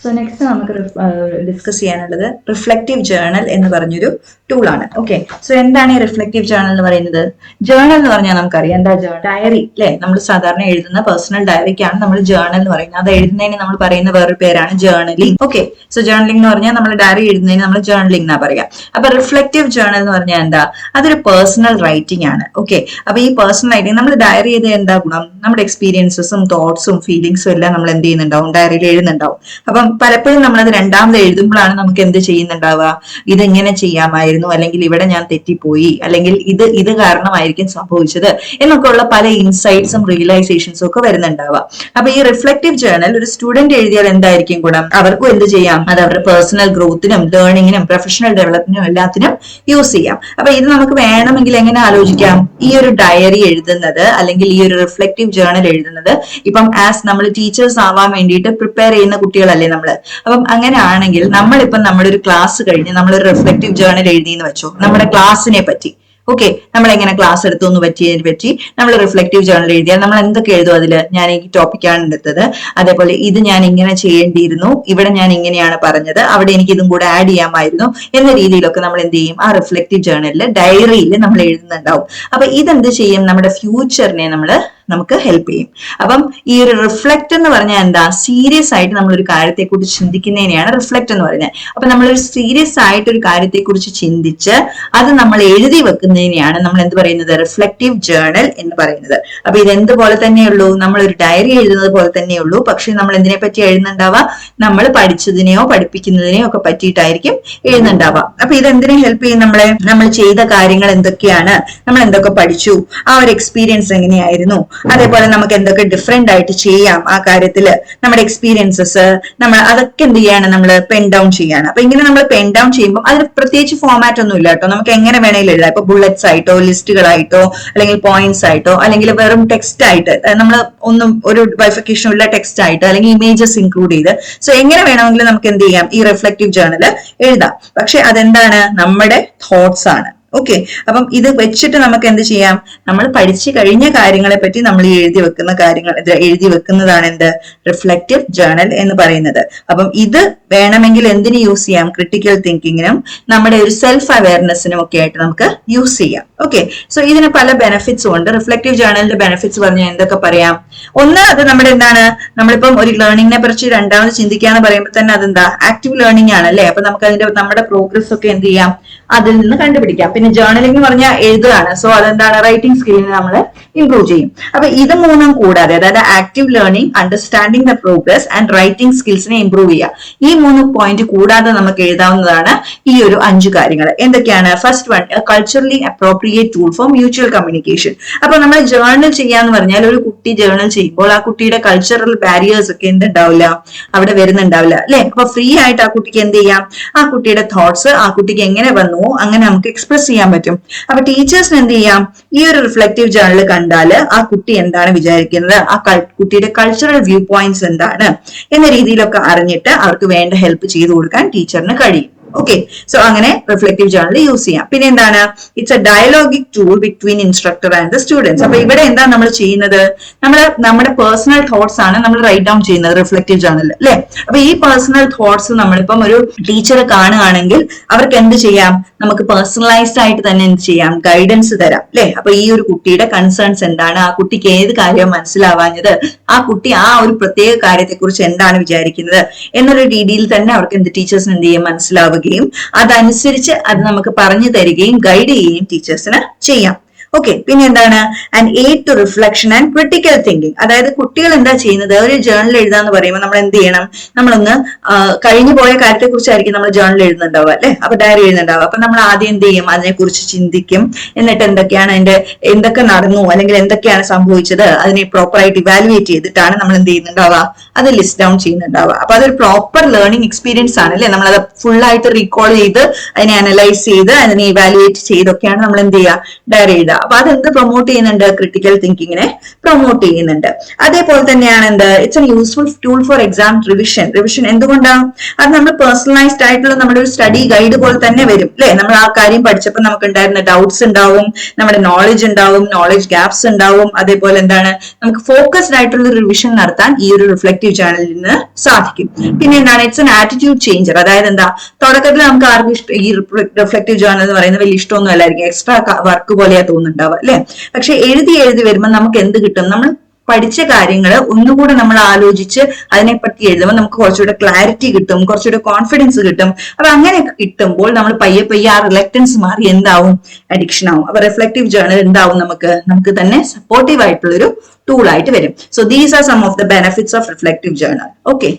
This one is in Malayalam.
സോ നെക്സ്റ്റ് നമുക്ക് ഡിസ്കസ് ചെയ്യാനുള്ളത് റിഫ്ലക്റ്റീവ് ജേർണൽ എന്ന് പറഞ്ഞൊരു ടൂളാണ്. ഓക്കെ, സോ എന്താണ് ഈ റിഫ്ലക്റ്റീവ് ജേർണൽ എന്ന് പറയുന്നത്? ജേർണൽ എന്ന് പറഞ്ഞാൽ നമുക്കറിയാം എന്താ ഡയറി അല്ലെ, നമ്മൾ സാധാരണ എഴുതുന്ന പേഴ്സണൽ ഡയറിക്കാണ് നമ്മൾ ജേർണൽ എന്ന് പറയുന്നത്. അത് എഴുതുന്നതിന് നമ്മൾ പറയുന്ന വേറൊരു പേരാണ് ജേർണലിംഗ്. ഓക്കെ, സോ ജേർണലിംഗ് എന്ന് പറഞ്ഞാൽ നമ്മൾ ഡയറി എഴുതുന്നതിന് നമ്മൾ ജേർണലിംഗ് എന്നാ പറയാം. അപ്പൊ റിഫ്ലക്റ്റീവ് ജേർണൽ എന്ന് പറഞ്ഞാൽ എന്താ? അതൊരു പേഴ്സണൽ റൈറ്റിംഗ് ആണ്. ഓക്കെ, അപ്പൊ ഈ പേഴ്സണൽ റൈറ്റിംഗ് നമ്മൾ ഡയറി ചെയ്ത് എന്താ ഗുണം? നമ്മുടെ എക്സ്പീരിയൻസസും തോട്ട്സും ഫീലിംഗ്സും എല്ലാം നമ്മൾ എന്ത് ചെയ്യുന്നുണ്ടാവും? ഡയറിയിൽ എഴുതുന്നുണ്ടാവും. അപ്പം പലപ്പോഴും നമ്മളത് രണ്ടാമത് എഴുതുമ്പോഴാണ് നമുക്ക് എന്ത് ചെയ്യുന്നുണ്ടാവുക? ഇതെങ്ങനെ ചെയ്യാമായിരുന്നു, അല്ലെങ്കിൽ ഇവിടെ ഞാൻ തെറ്റിപ്പോയി, അല്ലെങ്കിൽ ഇത് കാരണമായിരിക്കും സംഭവിച്ചത് എന്നൊക്കെ ഉള്ള പല ഇൻസൈറ്റ്സും റിയലൈസേഷൻസും ഒക്കെ വരുന്നുണ്ടാവുക. അപ്പൊ ഈ റിഫ്ലക്റ്റീവ് ജേർണൽ ഒരു സ്റ്റുഡന്റ് എഴുതിയാൽ എന്തായിരിക്കും ഗുണം? അവർക്കും എന്ത് ചെയ്യാം? അത് അവരുടെ പേഴ്സണൽ ഗ്രോത്തിനും ലേണിങ്ങിനും പ്രൊഫഷണൽ ഡെവലപ്മെന്റിനും എല്ലാത്തിനും യൂസ് ചെയ്യാം. അപ്പൊ ഇത് നമുക്ക് വേണമെങ്കിൽ എങ്ങനെ ആലോചിക്കാം? ഈ ഒരു ഡയറി എഴുതുന്നത് അല്ലെങ്കിൽ ഈ ഒരു റിഫ്ലക്റ്റീവ് ജേർണൽ എഴുതുന്നത് ഇപ്പം ആസ് നമ്മൾ ടീച്ചേഴ്സ് ആവാൻ വേണ്ടിയിട്ട് പ്രിപ്പയർ ചെയ്യുന്ന കുട്ടികളല്ലേ നമ്മള്. അപ്പം അങ്ങനെ ആണെങ്കിൽ നമ്മളിപ്പം നമ്മുടെ ഒരു ക്ലാസ് കഴിഞ്ഞ് നമ്മളൊരു റിഫ്ലക്റ്റീവ് ജേർണൽ എഴുതിയെന്ന് വെച്ചോ, നമ്മുടെ ക്ലാസ്സിനെ പറ്റി. ഓക്കെ, നമ്മൾ എങ്ങനെ ക്ലാസ് എടുത്തു എന്ന് പറ്റി നമ്മൾ റിഫ്ലക്റ്റീവ് ജേർണൽ എഴുതിയാൽ നമ്മൾ എന്തൊക്കെ എഴുതും അതിൽ? ഞാൻ ഈ ടോപ്പിക്കാണ് എടുത്തത്, അതേപോലെ ഇത് ഞാൻ ഇങ്ങനെ ചെയ്യേണ്ടിയിരുന്നു, ഇവിടെ ഞാൻ ഇങ്ങനെയാണ് പറഞ്ഞത്, അവിടെ എനിക്ക് ഇതും കൂടെ ആഡ് ചെയ്യാമായിരുന്നു എന്ന രീതിയിലൊക്കെ നമ്മൾ എന്ത് ചെയ്യും? ആ റിഫ്ലക്റ്റീവ് ജേർണലിൽ ഡയറിയിൽ നമ്മൾ എഴുതുന്നുണ്ടാവും. അപ്പൊ ഇതെന്ത് ചെയ്യും? നമ്മുടെ ഫ്യൂച്ചറിനെ നമുക്ക് ഹെൽപ്പ് ചെയ്യും. അപ്പം ഈ ഒരു റിഫ്ലക്റ്റ് എന്ന് പറഞ്ഞാൽ എന്താ? സീരിയസ് ആയിട്ട് നമ്മളൊരു കാര്യത്തെ കുറിച്ച് ചിന്തിക്കുന്നതിനെയാണ് റിഫ്ലക്റ്റ് എന്ന് പറഞ്ഞത്. അപ്പൊ നമ്മളൊരു സീരിയസ് ആയിട്ട് ഒരു കാര്യത്തെ കുറിച്ച് ചിന്തിച്ച് അത് നമ്മൾ എഴുതി വെക്കുന്നതിനെയാണ് നമ്മൾ എന്ത് പറയുന്നത്? റിഫ്ലക്റ്റീവ് ജേർണൽ എന്ന് പറയുന്നത്. അപ്പൊ ഇതെന്തുപോലെ തന്നെയുള്ളൂ? നമ്മളൊരു ഡയറി എഴുതുന്നത് പോലെ തന്നെയുള്ളൂ. പക്ഷെ നമ്മൾ എന്തിനെ പറ്റി എഴുതുന്നുണ്ടാവുക? നമ്മൾ പഠിച്ചതിനെയോ പഠിപ്പിക്കുന്നതിനെയോ ഒക്കെ പറ്റിയിട്ടായിരിക്കും എഴുതുന്നുണ്ടാവുക. അപ്പൊ ഇതെന്തിനെ ഹെൽപ്പ് ചെയ്യും? നമ്മൾ ചെയ്ത കാര്യങ്ങൾ എന്തൊക്കെയാണ്, നമ്മൾ എന്തൊക്കെ പഠിച്ചു, ആ ഒരു എക്സ്പീരിയൻസ് എങ്ങനെയായിരുന്നു, അതേപോലെ നമുക്ക് എന്തൊക്കെ ഡിഫറെന്റ് ആയിട്ട് ചെയ്യാം ആ കാര്യത്തില്, നമ്മുടെ എക്സ്പീരിയൻസസ് നമ്മൾ അതൊക്കെ എന്ത് ചെയ്യാണ്? നമ്മൾ പെൻ ഡൗൺ ചെയ്യാണ്. അപ്പൊ ഇങ്ങനെ നമ്മൾ പെൻ ഡൗൺ ചെയ്യുമ്പോൾ അതിന് പ്രത്യേകിച്ച് ഫോമാറ്റ് ഒന്നും ഇല്ല കേട്ടോ. നമുക്ക് എങ്ങനെ വേണമെങ്കിലും എഴുതാം. ഇപ്പൊ ബുള്ളറ്റ്സ് ആയിട്ടോ, ലിസ്റ്റുകളായിട്ടോ, അല്ലെങ്കിൽ പോയിന്റ്സ് ആയിട്ടോ, അല്ലെങ്കിൽ വെറും ടെക്സ്റ്റ് ആയിട്ട്, നമ്മൾ ഒന്നും ഒരു ബൈഫിക്കേഷൻ ഉള്ള ടെക്സ്റ്റ് ആയിട്ട്, അല്ലെങ്കിൽ ഇമേജസ് ഇൻക്ലൂഡ് ചെയ്ത്, സോ എങ്ങനെ വേണമെങ്കിലും നമുക്ക് എന്ത് ചെയ്യാം? ഈ റിഫ്ലക്റ്റീവ് ജേർണൽ എഴുതാം. പക്ഷെ അതെന്താണ്? നമ്മുടെ തോട്ട്സ് ആണ്. ഓക്കെ, അപ്പം ഇത് വെച്ചിട്ട് നമുക്ക് എന്ത് ചെയ്യാം? നമ്മൾ പഠിച്ചു കഴിഞ്ഞ കാര്യങ്ങളെ പറ്റി നമ്മൾ എഴുതി വെക്കുന്നതാണ് എന്ത്? റിഫ്ലക്റ്റീവ് ജേർണൽ എന്ന് പറയുന്നത്. അപ്പം ഇത് വേണമെങ്കിൽ എന്തിനു യൂസ് ചെയ്യാം? ക്രിട്ടിക്കൽ തിങ്കിങ്ങിനും നമ്മുടെ ഒരു സെൽഫ് അവയർനെസ്സിനും ഒക്കെ ആയിട്ട് നമുക്ക് യൂസ് ചെയ്യാം. ഓക്കെ, സോ ഇതിന് പല ബെനിഫിറ്റ്സും ഉണ്ട്. റിഫ്ലക്റ്റീവ് ജേർണലിന്റെ ബെനിഫിറ്റ്സ് പറഞ്ഞാൽ എന്തൊക്കെ പറയാം? ഒന്ന്, അത് നമ്മുടെ എന്താണ്? നമ്മളിപ്പം ഒരു ലേണിംഗിനെ കുറിച്ച് രണ്ടാമത് ചിന്തിക്കാന്ന് പറയുമ്പോൾ തന്നെ അതെന്താ? ആക്റ്റീവ് ലേണിംഗ് ആണ് അല്ലെ. അപ്പൊ നമുക്ക് നമ്മുടെ പ്രോഗ്രസ് ഒക്കെ എന്ത് ചെയ്യാം? അതിൽ നിന്ന് കണ്ടുപിടിക്കാം. പിന്നെ ജേർണലിംഗ് എന്ന് പറഞ്ഞാൽ എഴുതുകയാണ്. സോ അതെന്താണ്? റൈറ്റിംഗ് സ്കില്ലിനെ നമ്മൾ ഇംപ്രൂവ് ചെയ്യും. അപ്പൊ ഇത് മൂന്നും കൂടാതെ, അതായത് active learning, understanding the progress and writing സ്കിൽസിനെ ഇംപ്രൂവ് ചെയ്യുക. ഈ 3 പോയിന്റ് കൂടാതെ നമുക്ക് എഴുതാവുന്നതാണ് ഈ ഒരു 5 കാര്യങ്ങൾ. എന്തൊക്കെയാണ്? First one, culturally appropriate tool for mutual communication. അപ്പൊ നമ്മൾ ജേർണൽ ചെയ്യാന്ന് പറഞ്ഞാൽ ഒരു കുട്ടി ജേർണൽ ചെയ്യുമ്പോൾ ആ കുട്ടിയുടെ കൾച്ചറൽ ബാരിയേഴ്സ് ഒക്കെ എന്തുണ്ടാവില്ല? അവിടെ വരുന്നുണ്ടാവില്ല അല്ലെ. അപ്പൊ ഫ്രീ ആയിട്ട് ആ കുട്ടിക്ക് എന്ത് ചെയ്യാം? ആ കുട്ടിയുടെ തോട്ട്സ് ആ കുട്ടിക്ക് എങ്ങനെ വന്നു അങ്ങനെ നമുക്ക് എക്സ്പ്രസ് ചെയ്യാൻ പറ്റും. അപ്പൊ ടീച്ചേഴ്സിന് എന്ത് ചെയ്യാം? ഈ ഒരു റിഫ്ലക്റ്റീവ് ജേർണൽ കണ്ടാല് ആ കുട്ടി എന്താണ് വിചാരിക്കുന്നത്, ആ കുട്ടിയുടെ കൾച്ചറൽ വ്യൂ പോയിന്റ്സ് എന്താണ് എന്ന രീതിയിലൊക്കെ അറിഞ്ഞിട്ട് അവർക്ക് വേണ്ട ഹെൽപ്പ് ചെയ്തു കൊടുക്കാൻ ടീച്ചറിന് കഴിയും. ഓക്കെ, സോ അങ്ങനെ റിഫ്ലക്റ്റീവ് ജേർണൽ യൂസ് ചെയ്യാം. പിന്നെ എന്താണ്? It's A dialogic tool between instructor and the students. അപ്പൊ ഇവിടെ എന്താ നമ്മൾ ചെയ്യുന്നത്? നമ്മുടെ പേഴ്സണൽ തോട്ട്സ് ആണ് നമ്മൾ റൈറ്റ് ഡൗൺ ചെയ്യുന്നത് റിഫ്ലക്റ്റീവ് ജേർണലിൽ അല്ലെ. അപ്പൊ ഈ പേഴ്സണൽ തോട്ട്സ് നമ്മളിപ്പം ഒരു ടീച്ചർ കാണുകയാണെങ്കിൽ അവർക്ക് എന്ത് ചെയ്യാം? നമുക്ക് പേഴ്സണലൈസ്ഡ് ആയിട്ട് തന്നെ എന്ത് ചെയ്യാം? ഗൈഡൻസ് തരാം അല്ലെ. അപ്പൊ ഈ ഒരു കുട്ടിയുടെ കൺസേൺസ് എന്താണ്, ആ കുട്ടിക്ക് ഏത് കാര്യവും മനസ്സിലാവാഞ്ഞത്, ആ കുട്ടി ആ ഒരു പ്രത്യേക കാര്യത്തെ കുറിച്ച് എന്താണ് വിചാരിക്കുന്നത് എന്നൊരു രീതിയിൽ തന്നെ അവർക്ക് ടീച്ചേഴ്സിന് എന്ത് ചെയ്യും? മനസ്സിലാവുക, അതനുസരിച്ച് അത് നമുക്ക് പറഞ്ഞു തരികയും ഗൈഡ് ചെയ്യുകയും ടീച്ചേഴ്സിന് ചെയ്യാം. ഓക്കെ, പിന്നെ എന്താണ്? And aid to reflection and critical thinking. അതായത് കുട്ടികൾ എന്താ ചെയ്യുന്നത്? ഒരു ജേർണൽ എഴുതാന്ന് പറയുമ്പോൾ നമ്മൾ എന്ത് ചെയ്യണം? നമ്മളൊന്ന് കഴിഞ്ഞു പോയ കാര്യത്തെ കുറിച്ചായിരിക്കും നമ്മൾ ജേർണൽ എഴുതുന്നുണ്ടാവുക അല്ലെ. അപ്പൊ ഡയറി എഴുതുന്നുണ്ടാവുക. അപ്പൊ നമ്മൾ ആദ്യം എന്ത് ചെയ്യും? അതിനെക്കുറിച്ച് ചിന്തിക്കും. എന്നിട്ട് എന്തൊക്കെ നടന്നു, അല്ലെങ്കിൽ എന്തൊക്കെയാണ് സംഭവിച്ചത്, അതിനെ പ്രോപ്പറായിട്ട് ഇവാലുവേറ്റ് ചെയ്തിട്ടാണ് നമ്മൾ എന്ത് ചെയ്യുന്നുണ്ടാവുക? അത് ലിസ്റ്റ് ഡൗൺ ചെയ്യുന്നുണ്ടാവുക. അപ്പൊ അതൊരു പ്രോപ്പർ ലേണിംഗ് എക്സ്പീരിയൻസ് ആണ് അല്ലെ. നമ്മളത് ഫുൾ ആയിട്ട് റീകോൾ ചെയ്ത് അതിനെ അനലൈസ് ചെയ്ത് അതിനെ ഇവാലുവേറ്റ് ചെയ്തൊക്കെയാണ് നമ്മൾ എന്ത് ചെയ്യുക? ഡയറി എഴുതുക. അപ്പൊ അതെന്ത് പ്രൊമോട്ട് ചെയ്യുന്നുണ്ട്? ക്രിട്ടിക്കൽ തിങ്കിങ്ങിനെ പ്രൊമോട്ട് ചെയ്യുന്നുണ്ട്. അതേപോലെ തന്നെയാണ് എന്ത്, it's A useful tool for exam revision. എന്തുകൊണ്ടാണ്? അത് നമ്മൾ പേഴ്സണലൈസ്ഡ് ആയിട്ടുള്ള നമ്മുടെ ഒരു സ്റ്റഡി ഗൈഡ് പോലെ തന്നെ വരും അല്ലെ. നമ്മൾ ആ കാര്യം പഠിച്ചപ്പോൾ നമുക്ക് ഉണ്ടായിരുന്ന ഡൗട്ട്സ് ഉണ്ടാവും, നമ്മുടെ നോളജ് ഉണ്ടാവും, നോളജ് ഗ്യാപ്സ് ഉണ്ടാവും. അതേപോലെ എന്താണ്, നമുക്ക് ഫോക്കസ്ഡ് ആയിട്ടുള്ള റിവിഷൻ നടത്താൻ ഈ ഒരു റിഫ്ലക്റ്റീവ് ജേർണലിൽ നിന്ന് സാധിക്കും. പിന്നെ എന്താണ്, ഇറ്റ്സ് എൻ ആറ്റിറ്റ്യൂഡ് ചേഞ്ചർ. അതായത് എന്താ, തുടക്കത്തിൽ നമുക്ക് ആർക്കും ഇഷ്ടം ഈ റിഫ്ലക്റ്റീവ് ജേർണൽ എന്ന് പറയുന്നത് വലിയ ഇഷ്ടമൊന്നും അല്ലായിരിക്കും, എക്സ്ട്രാ വർക്ക് പോലെയാ തോന്നുന്നുണ്ടാവുക അല്ലെ. പക്ഷെ എഴുതി വരുമ്പോൾ നമുക്ക് എന്ത് കിട്ടും? നമ്മൾ പഠിച്ച കാര്യങ്ങൾ ഒന്നുകൂടെ നമ്മൾ ആലോചിച്ച് അതിനെപ്പറ്റി എഴുതുമ്പോൾ നമുക്ക് കുറച്ചുകൂടെ ക്ലാരിറ്റി കിട്ടും, കുറച്ചുകൂടെ കോൺഫിഡൻസ് കിട്ടും. അപ്പൊ അങ്ങനെയൊക്കെ കിട്ടുമ്പോൾ നമ്മൾ പയ്യെ ആ റിലക്റ്റൻസ് മാറി എന്താവും? അഡിക്ഷൻ ആവും. അപ്പൊ റിഫ്ലക്റ്റീവ് ജേർണൽ എന്താവും? നമുക്ക് തന്നെ സപ്പോർട്ടീവ് ആയിട്ടുള്ള ഒരു ടൂൾ ആയിട്ട് വരും. So these are some of the benefits of reflective journal. Okay.